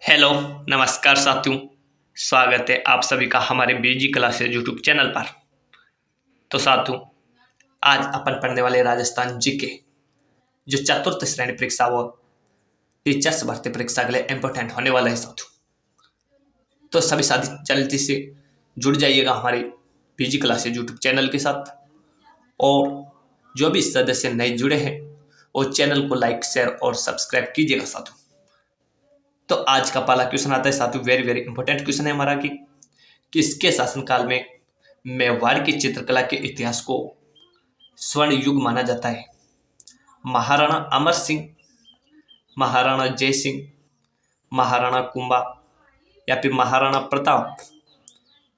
Hello, नमस्कार साथियों। स्वागत है आप सभी का हमारे बीजी क्लासेस यूट्यूब चैनल पर। तो साथियों, आज अपन पढ़ने वाले राजस्थान जीके जो चतुर्थ श्रेणी परीक्षा वो टीचर्स भर्ती परीक्षा के लिए इम्पोर्टेंट होने वाला है साथियों। तो सभी साथी जल्दी से जुड़ जाइएगा हमारे बीजी क्लासेस यूट्यूब चैनल के साथ, और जो भी सदस्य नए जुड़े हैं वो चैनल को लाइक, शेयर और सब्सक्राइब कीजिएगा साथियों। तो आज का पहला क्वेश्चन आता है साथियों, वेरी वेरी इंपॉर्टेंट क्वेश्चन है हमारा कि किसके शासनकाल में मेवाड़ की चित्रकला के इतिहास को स्वर्ण युग माना जाता है? महाराणा अमर सिंह, महाराणा जय सिंह, महाराणा कुंभा या फिर महाराणा प्रताप?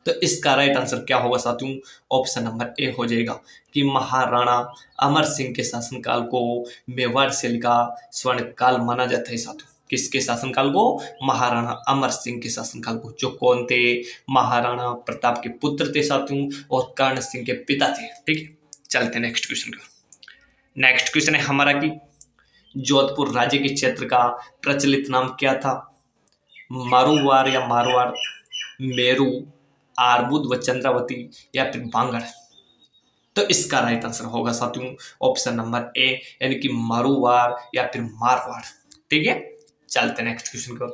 तो इसका राइट आंसर क्या होगा साथियों? ऑप्शन नंबर ए हो जाएगा कि महाराणा अमर सिंह के शासनकाल को मेवाड़ शैली का स्वर्ण काल माना जाता है साथियों। किसके शासनकाल को? महाराणा अमर सिंह के शासनकाल को, जो कौन थे? महाराणा प्रताप के पुत्र थे साथियों और कर्ण सिंह के पिता थे। ठीक है, चलते नेक्स्ट क्वेश्चन का। नेक्स्ट क्वेश्चन है हमारा कि जोधपुर राज्य के क्षेत्र का प्रचलित नाम क्या था? मारूवाड़ या मारवाड़, मेरू, आरबुद व चंद्रावती या फिर बांगड़? तो इसका राइट आंसर होगा साथियों ऑप्शन नंबर ए, यानी कि मारूवाड़ या फिर मारवाड़। ठीक है, चलते नेक्स्ट क्वेश्चन को।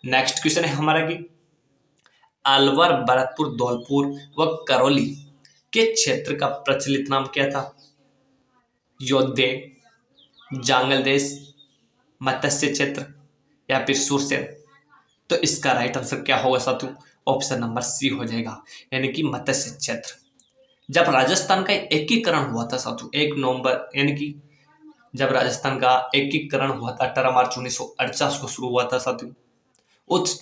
नेक्स्ट क्वेश्चन है हमारा कि अलवर, भरतपुर, धौलपुर व करौली के क्षेत्र का प्रचलित नाम क्या था? योद्धे, जांगल देश, मत्स्य क्षेत्र या फिर सुरसेन? तो इसका राइट आंसर क्या होगा साथियों? ऑप्शन नंबर सी हो जाएगा, यानी कि मत्स्य क्षेत्र। जब राजस्थान का एकीकरण हुआ था साथियों 1 नवंबर, यानी कि जब राजस्थान का एकीकरण हुआ था 18 मार्च 1948 को शुरू हुआ था साथियों,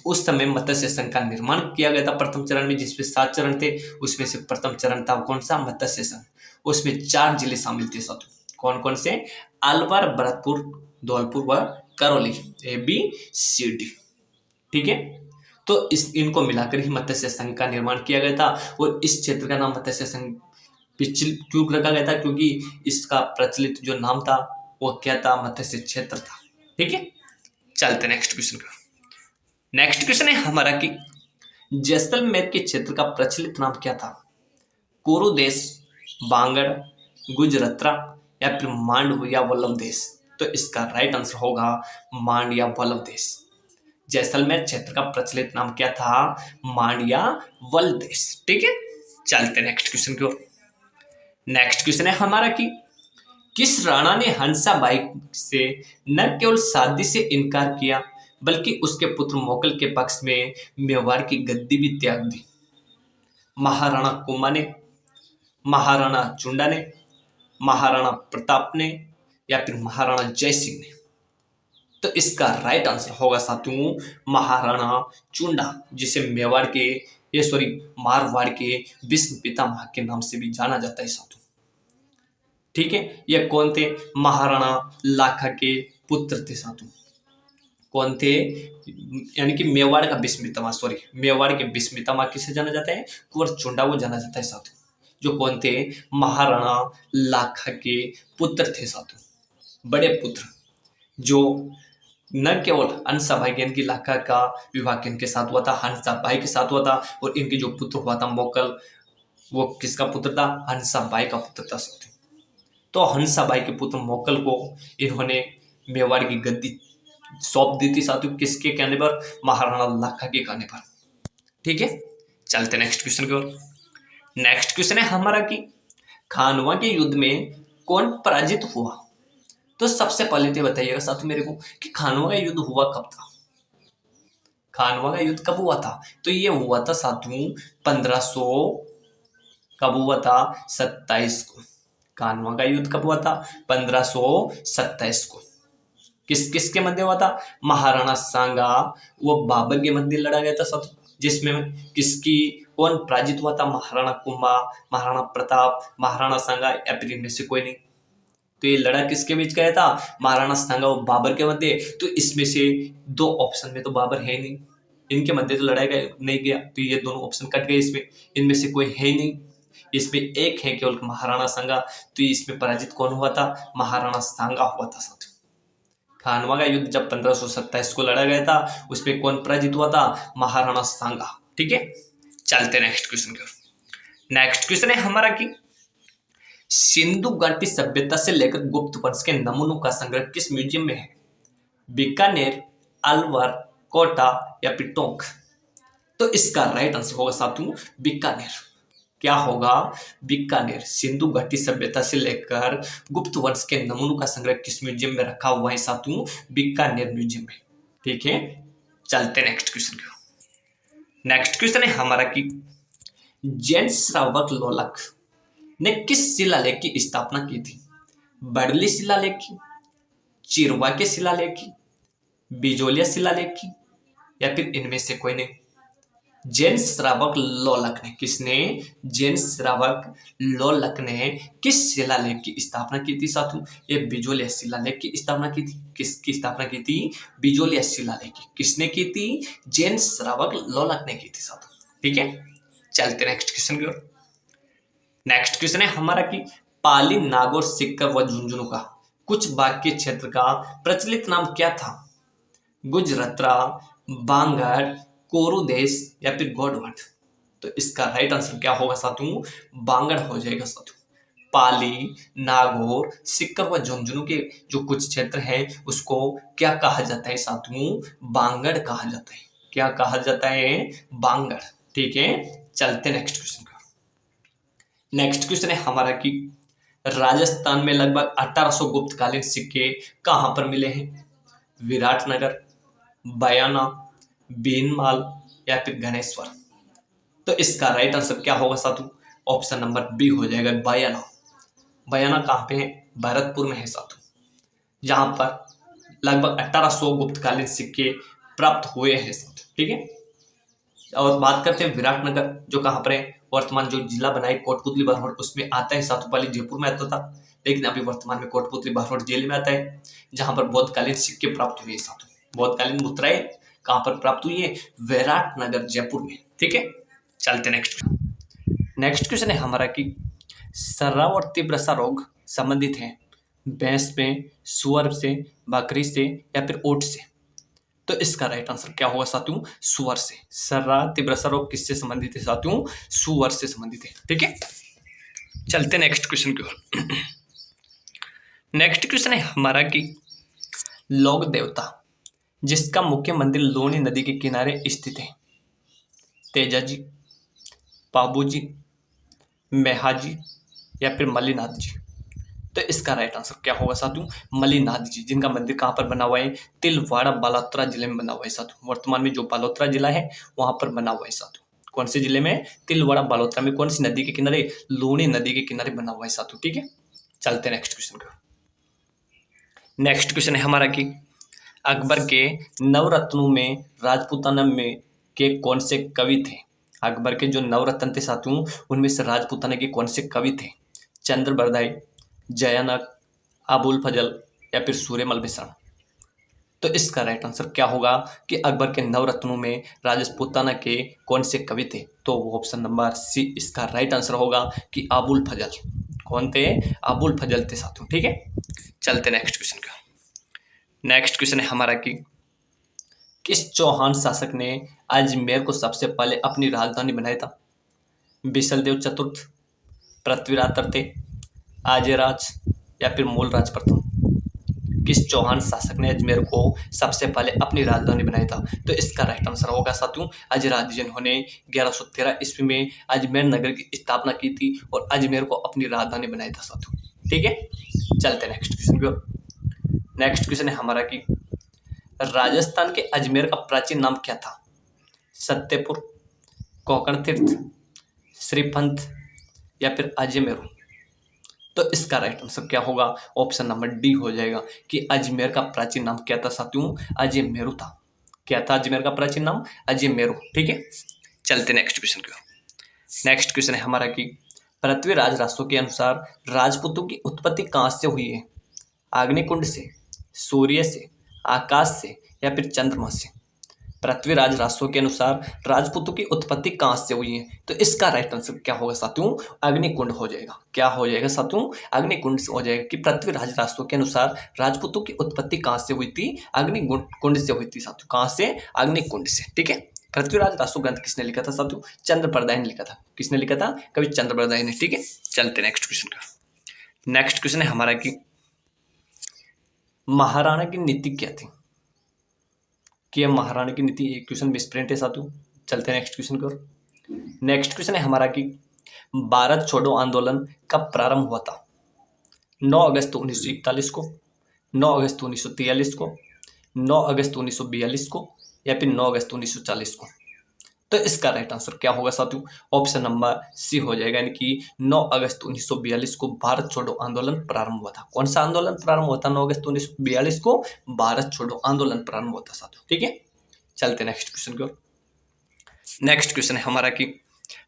उस समय मत्स्य संघ का निर्माण किया गया था प्रथम चरण में, जिसमें 7 चरण थे। उसमें से प्रथम चरण था कौन सा? मत्स्य संघ। उसमें 4 जिले शामिल थे साथियों। कौन कौन से? अलवर, भरतपुर, धौलपुर व करौली, ABCD। ठीक है, तो इनको मिलाकर ही मत्स्य संघ का निर्माण किया गया था, और इस क्षेत्र का नाम मत्स्य संघ क्यों रखा गया था? क्योंकि इसका प्रचलित जो नाम था वो क्या था? मत्स्य क्षेत्र था। ठीक है, चलते नेक्स्ट क्वेश्चन का। नेक्स्ट क्वेश्चन है हमारा कि जैसलमेर के क्षेत्र का प्रचलित नाम क्या था? कोरु देश, बांगड़, गुजरातरा या फिर मांड या वल्लभ देश? तो इसका राइट आंसर होगा मांड या वल्लभ देश। जैसलमेर क्षेत्र का प्रचलित नाम क्या था? मांड या वल्लभ देश। ठीक है, चलते नेक्स्ट क्वेश्चन की ओर। नेक्स्ट क्वेश्चन है हमारा कि किस राणा ने हंसाबाई से न केवल शादी से इनकार किया बल्कि उसके पुत्र मोकल के पक्ष में मेवाड़ की गद्दी भी त्याग दी? महाराणा कुंभा ने, महाराणा चुंडा ने, महाराणा प्रताप ने या फिर महाराणा जय सिंह ने? तो इसका राइट आंसर होगा साथियों महाराणा चुंडा, जिसे मेवाड़ के मारवाड़ के विष्णु पितामह के नाम से भी जाना जाता है साथियों। ठीक है, ये कौन थे? महाराणा लाखा के पुत्र थे साथियों। कौन थे? यानी कि मेवाड़ का विष्णु पितामह, मेवाड़ के विष्णु पितामह किसे जाना जाता है? कुंवर चुंडा को जाना जाता है साथियों, जो कौन थे? महाराणा लाखा के पुत्र थे साथियों, बड़े पुत्र, जो न केवल हंसाबाई यानी कि लाखा का विवाह इनके साथ हुआ था, हंसाबाई के साथ हुआ था, और इनके जो पुत्र हुआ था मोकल, वो किसका पुत्र था? हंसाबाई का पुत्र था साथियों। तो हंसाबाई के पुत्र मोकल को इन्होंने मेवाड़ की गद्दी सौंप दी थी साथियों, किसके कहने पर? महाराणा लाखा के कहने पर। ठीक है, चलते नेक्स्ट क्वेश्चन की ओर। नेक्स्ट क्वेश्चन है हमारा कि खानवा के युद्ध में कौन पराजित हुआ? तो सबसे पहले तो बताइएगा साथियों मेरे को कि खानवा का युद्ध हुआ कब था? खानवा का युद्ध कब हुआ था? तो ये हुआ था साथियों 1500, कब हुआ था? 27 को। खानवा का युद्ध कब हुआ था? 1527 को। किस किस के मध्य हुआ था? महाराणा सांगा वो बाबर के मध्य लड़ा गया था साथियों, जिसमें किसकी कौन पराजित हुआ था? महाराणा कुंभा, महाराणा प्रताप, महाराणा सांगा या फिर इनमें से कोई नहीं। तो ये लड़ा किसके बीच गया था? महाराणा सांगा और बाबर के मध्य। तो इसमें से 2 ऑप्शन में तो बाबर है नहीं, इनके मध्य तो लड़ाई नहीं गया, तो ये दोनों ऑप्शन कट गए। इसमें इनमें से कोई है नहीं, इसमें एक है केवल महाराणा सांगा। तो इसमें पराजित कौन हुआ था? महाराणा सांगा हुआ था साथियों। खानवा का युद्ध जब 1527 को लड़ा गया था, उस पर कौन पराजित हुआ था? महाराणा सांगा। ठीक है, चलते नेक्स्ट क्वेश्चन की ओर। नेक्स्ट क्वेश्चन है हमारा कि सिंधु घाटी सभ्यता से लेकर गुप्त वंश के नमूनों का संग्रह किस म्यूजियम में है? बीकानेर, अलवर, कोटा या फिर टोंक? तो इसका राइट आंसर होगा साथियों बीकानेर। क्या होगा? बीकानेर। सिंधु घाटी सभ्यता से लेकर गुप्त वंश के नमूनों का संग्रह किस म्यूजियम में रखा हुआ है साथियों? बीकानेर म्यूजियम में। ठीक है, चलते नेक्स्ट क्वेश्चन की ओर। नेक्स्ट क्वेश्चन है हमारा कि जैन श्रावक लोलक ने किस शिलालेख की स्थापना की थी? बर्ली शिलालेख की, चिरवा के शिलालेख की, बिजोलिया शिलालेख की या फिर इनमें से कोई नहीं? जैन श्रावक लोलक ने, किसने? जैन श्रावक लोलक ने किस शिलालेख की स्थापना की थी साथियों? ये बिजोलिया शिलालेख की स्थापना की थी। किसकी स्थापना की थी? बिजोलिया शिलालेख की। किसने की थी? जैन श्रावक लोलक ने की थी साथियों। ठीक है, चलते नेक्स्ट क्वेश्चन की ओर। नेक्स्ट क्वेश्चन है हमारा कि पाली, नागौर, सिक्कर व झुंझुनू का कुछ भाग के क्षेत्र का प्रचलित नाम क्या था? गुजरातरा, बांगड़, कोरुदेश या फिर गौडवाड? तो इसका राइट आंसर क्या होगा साथियों? बांगड़ हो जाएगा साथियों। पाली, नागौर, सिक्कर व झुंझुनू के जो कुछ क्षेत्र है उसको क्या कहा जाता है साथियों? बांगड़ कहा जाता है। क्या कहा जाता है? बांगड़। ठीक है, चलते नेक्स्ट क्वेश्चन का। नेक्स्ट क्वेश्चन है हमारा कि राजस्थान में लगभग 1800 गुप्तकालीन सिक्के कहां पर मिले हैं? विराटनगर, बयाना, बीनमाल या फिर गणेश्वर? तो इसका राइट आंसर क्या होगा साथियों? ऑप्शन नंबर बी हो जाएगा, बयाना। बयाना कहां पे है? भरतपुर में है साथियों, जहां पर लगभग 1800 गुप्तकालीन सिक्के प्राप्त हुए हैं साथियों। ठीक है, और बात करते हैं विराटनगर, जो कहां पर है? वर्तमान जो जिला बना है कोटपुतली बरवाड़, उसमें आता है साथियों। पहले जयपुर में आता था, लेकिन अभी वर्तमान में कोटपुतली बरवाड़ जिले में आता है, जहां पर बौद्धकालीन सिक्के प्राप्त हुए साथियों। बौद्धकालीन मुद्राएं कहां पर प्राप्त हुई है? विराटनगर, जयपुर में। ठीक है, चलते नेक्स्ट क्वेश्चन है हमारा कि सर्रा और तीव्रता रोग संबंधित है भैंस में, सुअर से, बकरी से या फिर ऊंट से? तो इसका राइट आंसर क्या होगा साथियों? सुअर से। सर्रा तीव्रता रोग किससे संबंधित है साथियों? सुअर से संबंधित है। ठीक है, चलते नेक्स्ट क्वेश्चन की ओर। नेक्स्ट क्वेश्चन है हमारा कि लोक देवता जिसका मुख्य मंदिर लूनी नदी के किनारे स्थित है? तेजाजी, पाबूजी, मेहाजी या फिर मलिनाथ जी? तो इसका राइट आंसर क्या होगा साथियों? मलिनाथ जी, जिनका मंदिर कहां पर बना हुआ है? तिलवाड़ा, बालोतरा जिले में बना हुआ है साथियों। वर्तमान में जो बालोतरा जिला है वहां पर बना हुआ है साथियों। कौन से जिले में? तिलवाड़ा, बालोतरा में। कौन सी नदी के किनारे? लूनी नदी के किनारे बना हुआ है साथियों। ठीक है, चलते नेक्स्ट क्वेश्चन का। नेक्स्ट क्वेश्चन है हमारा कि अकबर के नवरत्नों में राजपूताना में के कौन से कवि थे? अकबर के जो नवरत्न थे साथियों, उनमें से राजपूताना के कौन से कवि थे? चंद्रबरदाई, जयानक, अबुल फजल या फिर सूर्यमल मिश्र? तो इसका राइट आंसर क्या होगा कि अकबर के नवरत्नों में राजपूताना के कौन से कवि थे? तो ऑप्शन नंबर सी इसका राइट आंसर होगा कि अबुल फजल। कौन थे? अबुल फजल थे साथियों। ठीक है, चलते नेक्स्ट क्वेश्चन का। नेक्स्ट क्वेश्चन है हमारा कि किस चौहान शासक ने अजमेर को सबसे पहले अपनी राजधानी बनाया था? बिसलदेव चतुर्थ, पृथ्वीराज तृतीय, आर्यराज या फिर मूलराज प्रथम? किस चौहान शासक ने अजमेर को सबसे पहले अपनी राजधानी बनाया था? तो इसका राइट आंसर होगा साथियों अजयराज, जिन्होंने 1113 ईस्वी में अजमेर नगर की स्थापना की थी और अजमेर को अपनी राजधानी बनाया था साथियों। ठीक है, चलते नेक्स्ट क्वेश्चन की ओर। नेक्स्ट क्वेश्चन है हमारा कि राजस्थान के अजमेर का प्राचीन नाम क्या था? सत्यपुर, कोकण तीर्थ, श्रीपंथ या फिर अजमेरू? तो इसका राइट आंसर क्या होगा? ऑप्शन नंबर डी हो जाएगा कि अजमेर का प्राचीन नाम क्या था साथियों? अजमेरू था। क्या था अजमेर का प्राचीन नाम? अजमेरू। ठीक है, चलते नेक्स्ट क्वेश्चन की ओर। नेक्स्ट क्वेश्चन है हमारा कि पृथ्वीराज रासो के अनुसार राजपूतों की उत्पत्ति कहां से हुई है? अग्निकुंड से, सूर्य से, आकाश से या फिर चंद्रमा से? पृथ्वीराज रासो के अनुसार राजपूतों की उत्पत्ति कहाँ से हुई है? तो इसका राइट आंसर क्या होगा साथियों? अग्निकुंड हो जाएगा। क्या हो जाएगा साथियों? अग्निकुंड हो जाएगा कि पृथ्वीराज रासो के अनुसार राजपूतों की उत्पत्ति कहाँ से हुई थी? अग्निकुंड से हुई थी साथियों। कहाँ से? अग्निकुंड से। ठीक है। पृथ्वीराज रासो ग्रंथ किसने लिखा था साथियों? चंद्रप्रदाय ने लिखा था। किसने लिखा था? कवि चंद्रप्रदाय ने। ठीक है, चलते नेक्स्ट क्वेश्चन का। नेक्स्ट क्वेश्चन है हमारा कि महाराणा की नीति क्या थी? कि महाराणा की नीति, एक क्वेश्चन मिसप्रिंट है साथियों। चलते हैं नेक्स्ट क्वेश्चन की ओर। नेक्स्ट क्वेश्चन है हमारा कि भारत छोड़ो आंदोलन कब प्रारंभ हुआ था? 9 अगस्त 1941 को, 9 अगस्त 1943 को, 9 अगस्त 1942 को, या फिर 9 अगस्त 1940 को। तो इसका राइट आंसर क्या होगा साथियों? ऑप्शन नंबर सी हो जाएगा, यानी कि 9 अगस्त 1942 को भारत छोड़ो आंदोलन प्रारंभ हुआ था। कौन सा आंदोलन प्रारंभ हुआ था? 9 अगस्त 1942 को भारत छोड़ो आंदोलन प्रारंभ हुआ था साथियों। ठीक है, चलते नेक्स्ट क्वेश्चन की ओर। नेक्स्ट क्वेश्चन है हमारा कि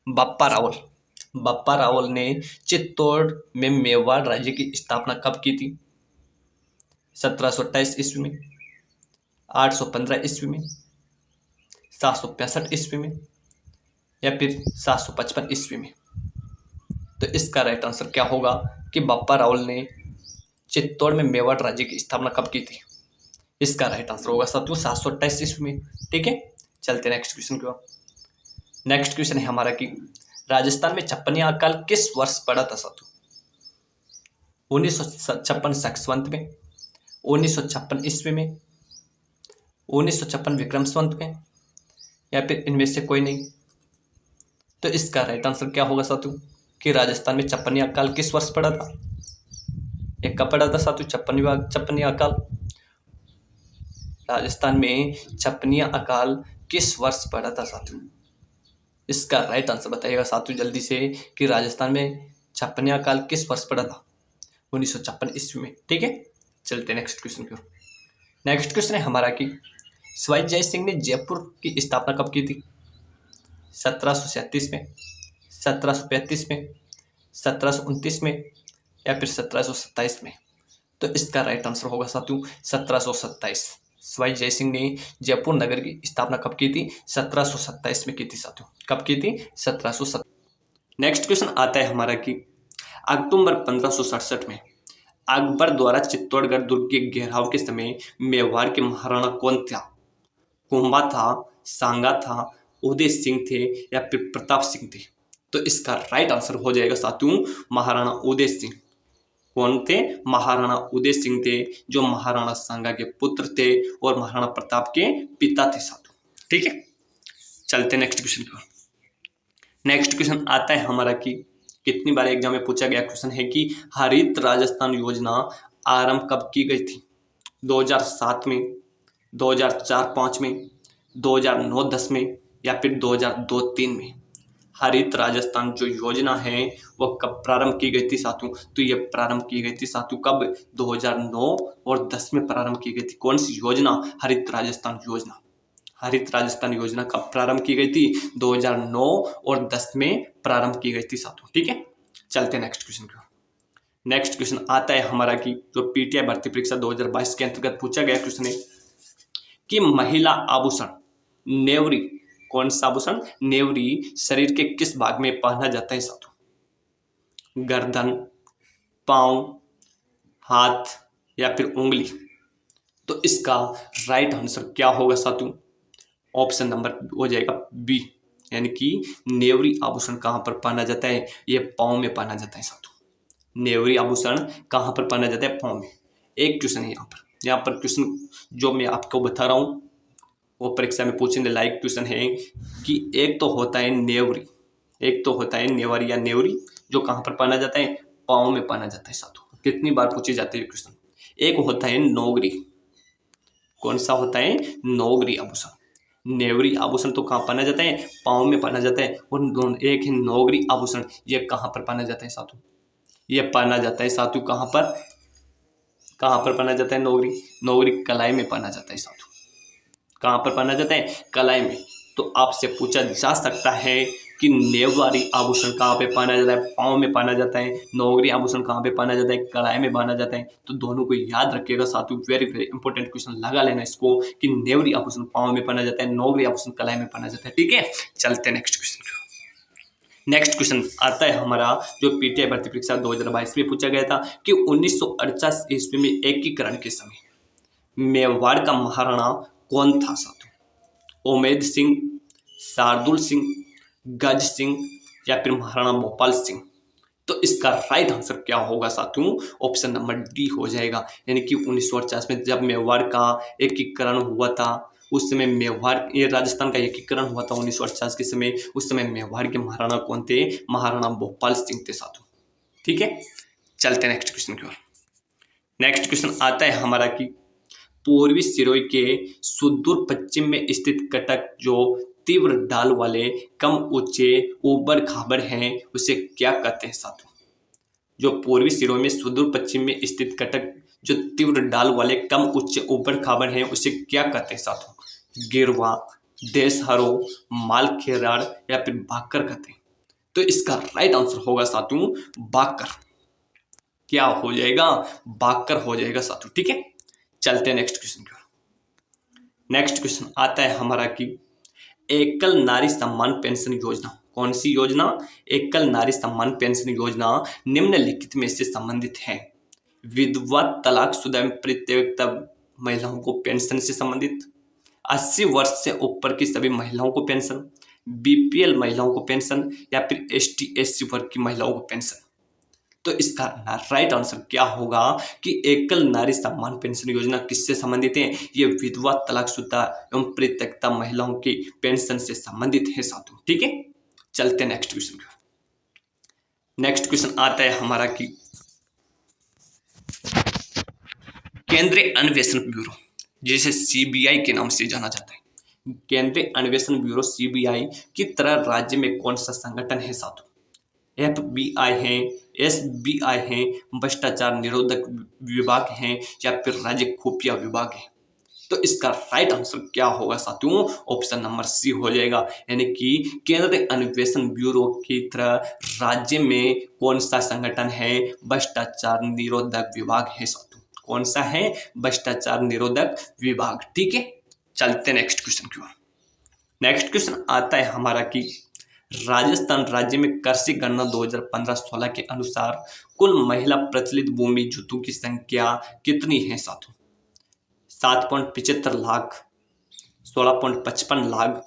बप्पा रावल ने चित्तौड़ में मेवाड़ राज्य की स्थापना कब की थी? 1728 ईस्वी में, 815 ईस्वी में, 765 ईस्वी में, या फिर 755 ईस्वी में। तो इसका राइट आंसर क्या होगा कि बप्पा रावल ने चित्तौड़ में मेवाड़ राज्य की स्थापना कब की थी? इसका राइट आंसर होगा साथियों 728 ईस्वी में। ठीक है, चलते नेक्स्ट क्वेश्चन की ओर। नेक्स्ट क्वेश्चन है हमारा कि राजस्थान में छप्पनिया अकाल किस वर्ष पड़ा था साथियों? 1956 सक्सवंत में, 1956 ईस्वी में, 1956 विक्रम संवत में, या फिर इनमें से कोई नहीं। तो इसका राइट आंसर क्या होगा साथियों कि राजस्थान में छप्पनिया अकाल किस वर्ष पड़ा था? एक कब पड़ा था साथियों छप्पनिया अकाल? राजस्थान में छप्पनिया अकाल किस वर्ष पड़ा था साथियों? इसका राइट आंसर बताइएगा साथियों जल्दी से कि राजस्थान में छप्पनिया अकाल किस वर्ष पड़ा था? 1956 ईस्वी में। ठीक है, चलते नेक्स्ट क्वेश्चन की ओर। नेक्स्ट क्वेश्चन है हमारा कि सवाई जय सिंह ने जयपुर की स्थापना कब की थी? 1737 में, 1735 में, 1729 में, या फिर 1727 में। तो इसका राइट आंसर होगा साथियों 1727। सवाई जय सिंह ने जयपुर नगर की स्थापना कब की थी? 1727 में की थी साथियों। कब की थी? 1727। नेक्स्ट क्वेश्चन आता है हमारा कि अक्टूबर 1567 में अकबर द्वारा चित्तौड़गढ़ दुर्ग के घेराव के समय मेवाड़ के महाराणा कौन था? कुंभा था, सांगा था, उदय सिंह थे, या फिर प्रताप सिंह थे? तो इसका राइट आंसर हो जाएगा साथियों महाराणा उदय सिंह। कौन थे? महाराणा उदय सिंह थे, जो महाराणा सांगा के पुत्र थे और महाराणा प्रताप के पिता थे साथियों। ठीक है, चलते नेक्स्ट क्वेश्चन की ओर। नेक्स्ट क्वेश्चन आता है हमारा कि कितनी बार एग्जाम में पूछा गया क्वेश्चन है कि हरित राजस्थान योजना आरंभ कब की गई थी? 2007 में, 2004-05 में, 2009-10 में, या फिर 2002-03 में? हरित राजस्थान जो योजना है वो कब प्रारंभ की गई थी साथियों? तो ये प्रारंभ की गई थी साथियों कब? 2009 और 10 में प्रारंभ की गई थी। कौन सी योजना? हरित राजस्थान योजना। हरित राजस्थान योजना कब प्रारंभ की गई थी? 2009 और 10 में प्रारंभ की गई थी साथियों। ठीक है, चलते नेक्स्ट क्वेश्चन की ओर। नेक्स्ट क्वेश्चन आता है हमारा कि जो पीटीआई भर्ती परीक्षा 2022 के अंतर्गत पूछा गया क्वेश्चन है कि महिला आभूषण नेवरी, कौन सा आभूषण? नेवरी शरीर के किस भाग में पहना जाता है साथियों? गर्दन, पांव, हाथ, या फिर उंगली? तो इसका राइट आंसर क्या होगा साथियों? ऑप्शन नंबर हो जाएगा बी, यानी कि नेवरी आभूषण कहां पर पहना जाता है? ये पांव में पहना जाता है साथियों। नेवरी आभूषण कहां पर पहना जाता है? पांव में। एक क्वेश्चन है यहाँ पर क्वेश्चन जो मैं आपको बता रहा हूं वो परीक्षा में पूछने लायक क्वेश्चन है कि एक तो होता है नेवरी, एक तो होता है नेवरी या नेवरी जो कहां पर पहना जाता है? पांव में पहना जाता है साथियों। कितनी बार पूछे जाते हैं क्वेश्चन। एक होता है नौगरी। कौन सा होता है? नौगरी आभूषण। नेवरी आभूषण तो कहाँ पहना जाता है? पांव में पहना जाता है। और एक है नौगरी आभूषण, ये कहाँ पर पहना जाता है साथियों? ये पहना जाता है साथियों कहाँ पर? कहाँ पर पहना जाता है नौगरी? नौगरी कलाई में पहना जाता है साथियों। कहाँ पर पहना जाता है? कलाई में। तो आपसे पूछा जा सकता है कि नेवारी आभूषण कहाँ पे पहना जाता है, पाँव में पहना जाता है, नौगरी आभूषण कहाँ पे पहना जाता है, कलाई में पहना जाता है। तो दोनों को याद रखिएगा साथियों, वेरी वेरी इंपॉर्टेंट क्वेश्चन लगा लेना इसको कि नेवरी आभूषण पाँव में पहना जाता है, नौगरी आभूषण कलाई में पहना जाता है। ठीक है, चलते हैं नेक्स्ट क्वेश्चन। नेक्स्ट क्वेश्चन आता है हमारा जो पीटीआई भर्ती परीक्षा 2022 में पूछा गया था कि 1948 ईस्वी में एकीकरण के समय मेवाड़ का महाराणा कौन था साथियों? उमेद सिंह, शार्दुल सिंह, गज सिंह या फिर महाराणा भोपाल सिंह? तो इसका राइट आंसर क्या होगा साथियों? ऑप्शन नंबर डी हो जाएगा। यानी कि 1948 में जब मेवाड़ का एकीकरण हुआ था, उस समय मेवाड़, ये राजस्थान का एकीकरण हुआ था 1948 के समय, उस समय मेवाड़ के महाराणा कौन थे? महाराणा भोपाल सिंह थे साथियों। ठीक है, चलते हैं नेक्स्ट क्वेश्चन की ओर। नेक्स्ट क्वेश्चन आता है हमारा कि पूर्वी सिरोही के सुदूर पश्चिम में स्थित कटक जो तीव्र ढाल वाले कम ऊंचे ऊबड़ खाबड़ हैं उसे क्या कहते हैं साथियों? जो पूर्वी सिरोही में सुदूर पश्चिम में स्थित कटक जो तीव्र ढाल वाले कम ऊंचे ऊबड़ खाबड़ हैं उसे क्या कहते हैं साथियों? गिरवा, देशहरो, मालखेराड़ या फिर बाकर कहते हैं? तो इसका राइट आंसर होगा साथियों बाकर। क्या हो जाएगा? बाकर हो जाएगा साथियों। ठीक है, चलते हैं नेक्स्ट क्वेश्चन की ओर। नेक्स्ट क्वेश्चन आता है हमारा कि एकल नारी सम्मान पेंशन योजना, कौन सी योजना? एकल नारी सम्मान पेंशन योजना निम्नलिखित में से संबंधित है? विधवा, तलाकशुदा एवं परित्यक्ता महिलाओं को पेंशन से संबंधित, 80 वर्ष से ऊपर की सभी महिलाओं को पेंशन, बीपीएल महिलाओं को पेंशन या फिर एसटी एससी वर्ग की महिलाओं को पेंशन? तो इसका राइट आंसर क्या होगा कि एकल नारी सम्मान पेंशन योजना किससे संबंधित है? ये विधवा, तलाकशुदा एवं परित्यक्ता महिलाओं की पेंशन से संबंधित है साथियों। ठीक है, चलते हैं नेक्स्ट क्वेश्चन की। नेक्स्ट क्वेश्चन आता है हमारा कि केंद्रीय अन्वेषण ब्यूरो, जिसे सीबीआई के नाम से जाना जाता है, केंद्रीय अन्वेषण ब्यूरो सीबीआई की तरह राज्य में कौन सा संगठन है साथियों? FBI है, SBI है, भ्रष्टाचार निरोधक विभाग है या फिर राज्य खुफिया विभाग है? तो इसका राइट आंसर क्या होगा साथियों? ऑप्शन नंबर सी हो जाएगा। यानी कि केंद्रीय अन्वेषण ब्यूरो की तरह राज्य में कौन सा संगठन है? भ्रष्टाचार निरोधक विभाग है साथियों। कौन सा है? भ्रष्टाचार निरोधक विभाग। ठीक है, चलते नेक्स्ट क्वेश्चन की ओर। नेक्स्ट क्वेश्चन आता है हमारा कि राजस्थान राज्य में कृषि गणना 2015-16 के अनुसार कुल महिला प्रचलित भूमि जुतों की संख्या कितनी है साथियों? 7.75 लाख, 16.55 लाख,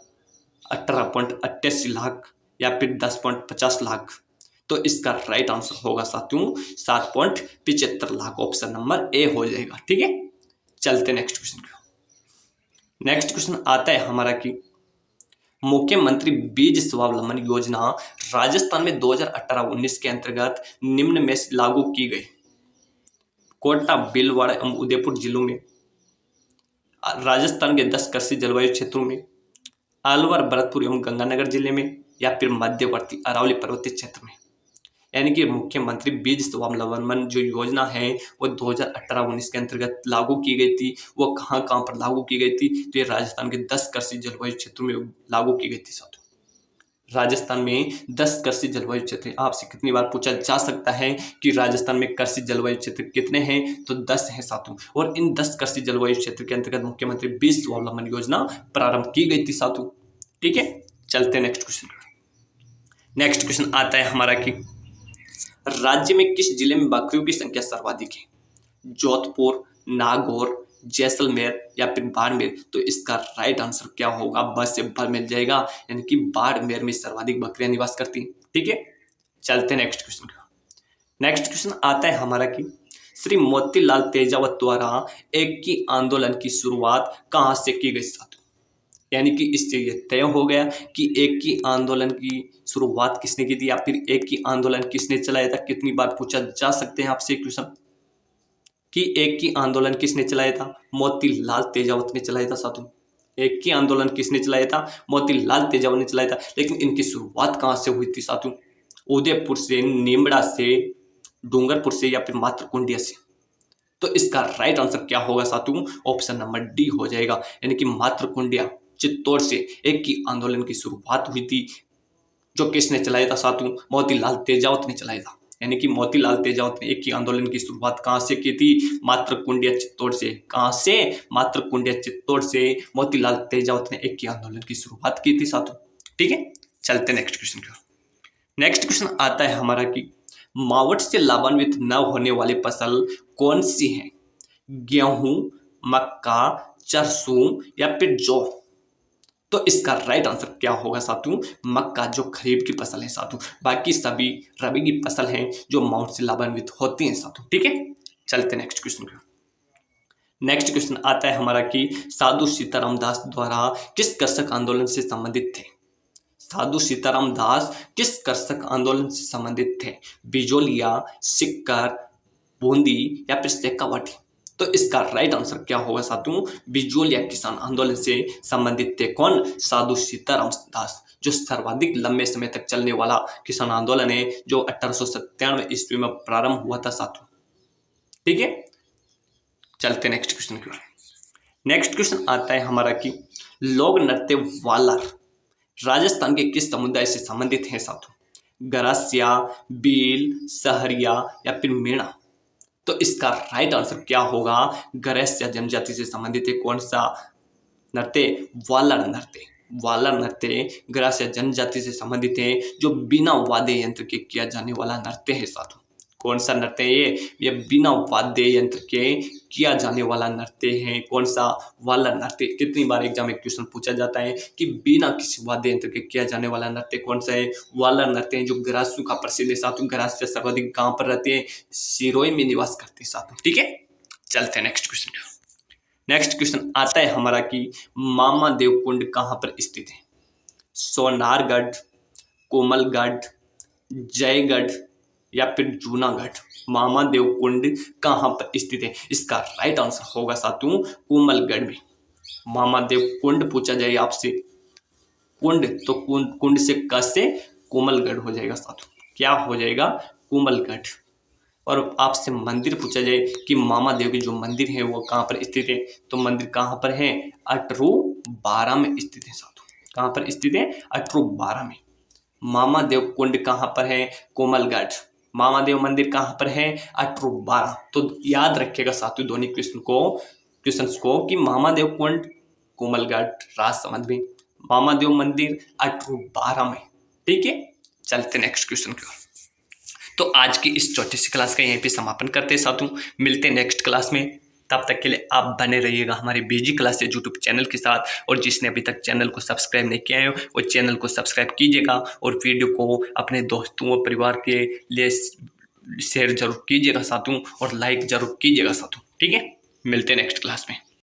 18.88 लाख या फिर 10.50 लाख? तो इसका राइट आंसर होगा साथियों 7.75 लाख। ऑप्शन नंबर ए हो जाएगा। ठीक है, चलते नेक्स्ट क्वेश्चन की। नेक्स्ट क्वेश्चन आता है हमारा कि मुख्यमंत्री बीज स्वावलंबन योजना राजस्थान में 2018-19 के अंतर्गत निम्न में लागू की गई? कोटा, भीलवाड़ा एवं उदयपुर जिलों में, राजस्थान के 10 कृषि जलवायु क्षेत्रों में, अलवर, भरतपुर एवं गंगानगर जिले में या फिर मध्यवर्ती अरावली पर्वतीय क्षेत्र में? यानी कि मुख्यमंत्री बीज स्वावलंबन जो योजना है वो 2018-19 के अंतर्गत लागू की गई थी। वो कहाँ कहाँ पर लागू की गई थी? तो ये राजस्थान के 10 कृषि जलवायु क्षेत्रों में लागू की गई थी साथियों। राजस्थान में 10 कृषि जलवायु क्षेत्र। आपसे कितनी बार पूछा जा सकता है कि राजस्थान में कृषि जलवायु क्षेत्र कितने हैं? तो 10 हैं साथियों। और इन 10 कृषि जलवायु क्षेत्र के अंतर्गत मुख्यमंत्री बीज स्वावलंबन योजना प्रारंभ की गई थी साथियों। ठीक है, चलते हैं नेक्स्ट क्वेश्चन। नेक्स्ट क्वेश्चन आता है हमारा कि राज्य में किस जिले में बकरियों की संख्या सर्वाधिक है? जोधपुर, नागौर, जैसलमेर या फिर बाड़मेर? तो इसका राइट आंसर क्या होगा? बस से भर मिल जाएगा। यानी कि बाड़मेर में सर्वाधिक बकरियां निवास करती हैं। ठीक है, चलते हैं नेक्स्ट क्वेश्चन की। नेक्स्ट क्वेश्चन आता है हमारा कि श्री मोतीलाल तेजावत द्वारा एक की आंदोलन की शुरुआत कहाँ से की गई साथियों? यानी कि इससे यह तय हो गया कि एक की आंदोलन की शुरुआत किसने की थी या फिर एक की आंदोलन किसने चलाया था। कितनी बार पूछा जा सकते हैं आपसे क्वेश्चन कि एक की आंदोलन किसने चलाया था? मोतीलाल तेजावत ने चलाया था साथियों। एक की आंदोलन किसने चलाया था? मोतीलाल तेजावत ने चलाया था। लेकिन इनकी शुरुआत कहाँ से हुई थी साथियों? उदयपुर से, नीमड़ा से, डूंगरपुर से या फिर मातृकुंडिया से? तो इसका राइट आंसर क्या होगा साथियों? ऑप्शन नंबर डी हो जाएगा। यानी कि मातृकुंडिया, चित्तौड़ से एक की आंदोलन की शुरुआत हुई थी जो किसने चलाया था साथियों? मोतीलाल तेजावत ने चलाया था। यानी कि मोतीलाल तेजावत ने एक ही आंदोलन की शुरुआत कहां से की थी? मात्र कुंडिया चित्तौड़ से। कहां से? मात्र कुंडिया चित्तौड़ से मोतीलाल तेजावत ने एक ही आंदोलन की शुरुआत की थी साथियों। ठीक है, चलते नेक्स्ट क्वेश्चन की ओर। नेक्स्ट क्वेश्चन आता है हमारा कि मावठ से लाभान्वित न होने वाली फसल कौन सी है? गेहूं, मक्का, सरसों या फिर जौ? तो इसका राइट आंसर क्या होगा साथियों? मक्का, जो खरीफ की फसल है साथियों। बाकी सभी रबी की फसल हैं जो मावठ से लाभान्वित होती हैं साथियों। ठीक है, चलते नेक्स्ट क्वेश्चन की। नेक्स्ट क्वेश्चन आता है हमारा कि साधु सीताराम दास द्वारा किस कृषक आंदोलन से संबंधित थे? साधु सीताराम दास किस कृषक आंदोलन से संबंधित थे? बिजोलिया, सिक्कर, बूंदी या फिर शेखावाटी? तो इसका राइट आंसर क्या होगा साथियों? बिजोलिया किसान आंदोलन से संबंधित थे। कौन? साधु सीताराम दास, जो सर्वाधिक लंबे समय तक चलने वाला किसान आंदोलन है, जो 1897 ईस्वी में प्रारंभ हुआ था साथियों। ठीक है, चलते नेक्स्ट क्वेश्चन की ओर। नेक्स्ट क्वेश्चन आता है हमारा कि लोक नृत्य वालर राजस्थान के किस समुदाय से संबंधित है साथियों? गरासिया, बील, सहरिया या फिर मीणा? तो इसका राइट आंसर क्या होगा? गरासिया जनजाति से संबंधित है। कौन सा नृत्य? वालर नृत्य। वालर नृत्य गरासिया जनजाति से संबंधित है, जो बिना वाद्य यंत्र के किया जाने वाला नृत्य है साथियों। कौन सा नृत्य है ये? बिना वाद्य यंत्र के किया जाने वाला नृत्य है। कौन सा? वालर नृत्य। कितनी बार एग्जाम में क्वेश्चन पूछा जाता है कि बिना किसी वाद्य यंत्र के किया जाने वाला नृत्य कौन सा है? वालर नृत्य है, जो गरासियों का प्रसिद्ध है साथियों। गरासिया सर्वाधिक गांव पर रहते हैं, सिरोही में निवास करते हैं साथियों। ठीक है, चलते हैं नेक्स्ट क्वेश्चन। नेक्स्ट क्वेश्चन आता है हमारा कि मामा देव कुंड कहां पर स्थित है? सोनारगढ़, कोमलगढ़, जयगढ़ या फिर जूनागढ़? मामा देव कुंड कहां पर स्थित है? इसका राइट आंसर होगा साथियों कोमलगढ़ में। मामा देव कुंड पूछा जाए आपसे, कुंड तो कुंड से क से कोमलगढ़ हो जाएगा साथियों। क्या हो जाएगा? कोमलगढ़। और आपसे मंदिर पूछा जाए कि मामा देव के जो मंदिर है वो कहां पर स्थित है, तो मंदिर कहां पर है? अटरू बारा में स्थित है साथियों। कहां पर स्थित है? अटरू बारा में। मामा देव कुंड कहां पर है? कोमलगढ़। मामा देव मंदिर कहां पर है? अटरू बारा। तो याद रखिएगा साथियों दोनों क्वेश्चंस को कि मामा देव कुंड कोमलगढ़ राजसमंद में, मामा देव मंदिर अटरू बारा में। ठीक है, चलते नेक्स्ट क्वेश्चन की ओर। तो आज की इस छोटी सी क्लास का यहीं पे समापन करते हैं साथियों। मिलते हैं नेक्स्ट क्लास में, तब तक के लिए आप बने रहिएगा हमारे बीजी क्लासेस यूट्यूब चैनल के साथ। और जिसने अभी तक चैनल को सब्सक्राइब नहीं किया है वो चैनल को सब्सक्राइब कीजिएगा और वीडियो को अपने दोस्तों और परिवार के लिए शेयर जरूर कीजिएगा साथियों, और लाइक जरूर कीजिएगा साथियों। ठीक है, मिलते हैं नेक्स्ट क्लास में।